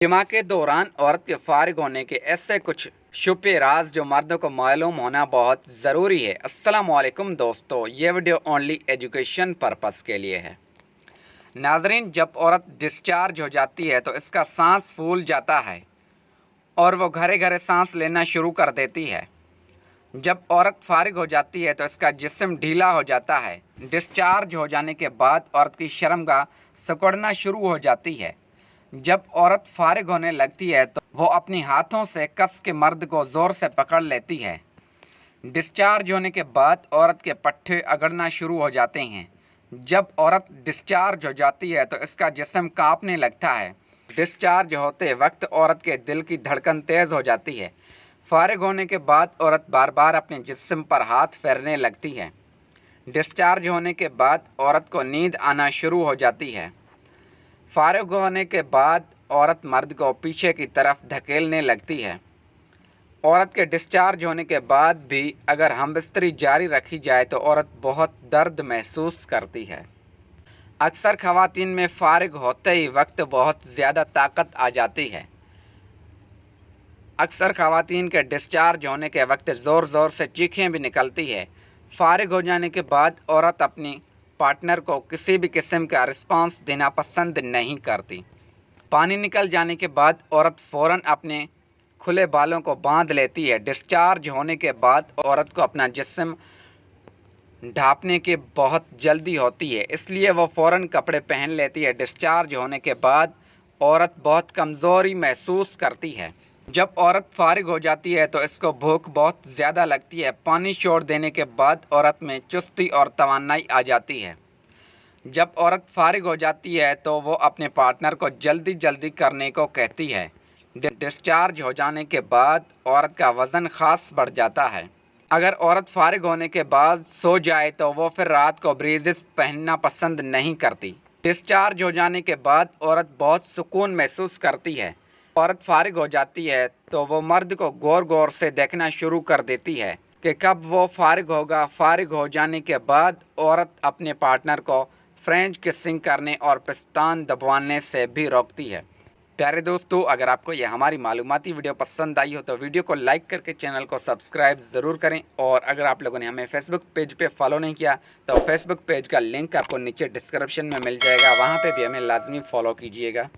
जिमा के दौरान औरत के फारिग होने के ऐसे कुछ छुपे राज जो मर्दों को मालूम होना बहुत ज़रूरी है। अस्सलामुअलैकुम दोस्तों, ये वीडियो ओनली एजुकेशन पर्पस के लिए है। नाजरीन, जब औरत डिस्चार्ज हो जाती है तो इसका सांस फूल जाता है और वो घरे घरे सांस लेना शुरू कर देती है। जब औरत फारिग हो जाती है तो इसका जिस्म ढीला हो जाता है। डिस्चार्ज हो जाने के बाद औरत की शर्मगाह सिकुड़ना शुरू हो जाती है। जब औरत फारिग होने लगती है तो वो अपनी हाथों से कस के मर्द को ज़ोर से पकड़ लेती है। डिस्चार्ज होने के बाद औरत के पट्टे अगड़ना शुरू हो जाते हैं। जब औरत डिस्चार्ज हो जाती है तो इसका जिस्म कांपने लगता है। डिस्चार्ज होते वक्त औरत के दिल की धड़कन तेज़ हो जाती है। फारिग होने के बाद औरत बार बार अपने जिस्म पर हाथ फेरने लगती है। डिस्चार्ज होने के बाद औरत को नींद आना शुरू हो जाती है। फारिग होने के बाद औरत मर्द को पीछे की तरफ धकेलने लगती है। औरत के डिस्चार्ज होने के बाद भी अगर हमबिस्तरी जारी रखी जाए तो औरत बहुत दर्द महसूस करती है। अक्सर ख़वातीन में फारिग होते ही वक्त बहुत ज़्यादा ताकत आ जाती है। अक्सर ख़वातीन के डिस्चार्ज होने के वक्त ज़ोर ज़ोर से चीखें भी निकलती है। फारिग हो जाने के बाद औरत अपनी पार्टनर को किसी भी किस्म का रिस्पांस देना पसंद नहीं करती। पानी निकल जाने के बाद औरत फ़ौरन अपने खुले बालों को बांध लेती है। डिस्चार्ज होने के बाद औरत को अपना जिस्म ढांपने की बहुत जल्दी होती है, इसलिए वो फ़ौरन कपड़े पहन लेती है। डिस्चार्ज होने के बाद औरत बहुत कमज़ोरी महसूस करती है। जब औरत फारिग हो जाती है तो इसको भूख बहुत ज़्यादा लगती है। पानी छोड़ देने के बाद औरत में चुस्ती और तवानाई आ जाती है। जब औरत फारिग हो जाती है तो वो अपने पार्टनर को जल्दी जल्दी करने को कहती है। डिस्चार्ज हो जाने के बाद औरत का वज़न ख़ास बढ़ जाता है। अगर औरत फारिग होने के बाद सो जाए तो वो फिर रात को ब्रेजेस पहनना पसंद नहीं करती। डिस्चार्ज हो जाने के बाद औरत बहुत सुकून महसूस करती है। औरत फारिग हो जाती है तो वो मर्द को गौर गौर से देखना शुरू कर देती है कि कब वो फारिग होगा। फारिग हो जाने के बाद औरत अपने पार्टनर को फ्रेंच किसिंग करने और पिस्तान दबाने से भी रोकती है। प्यारे दोस्तों, अगर आपको यह हमारी मालूमाती वीडियो पसंद आई हो तो वीडियो को लाइक करके चैनल को सब्सक्राइब ज़रूर करें। और अगर आप लोगों ने हमें फेसबुक पेज पे फॉलो नहीं किया तो फेसबुक पेज का लिंक आपको नीचे डिस्क्रिप्शन में मिल जाएगा, वहाँ पे भी हमें लाजमी फॉलो कीजिएगा।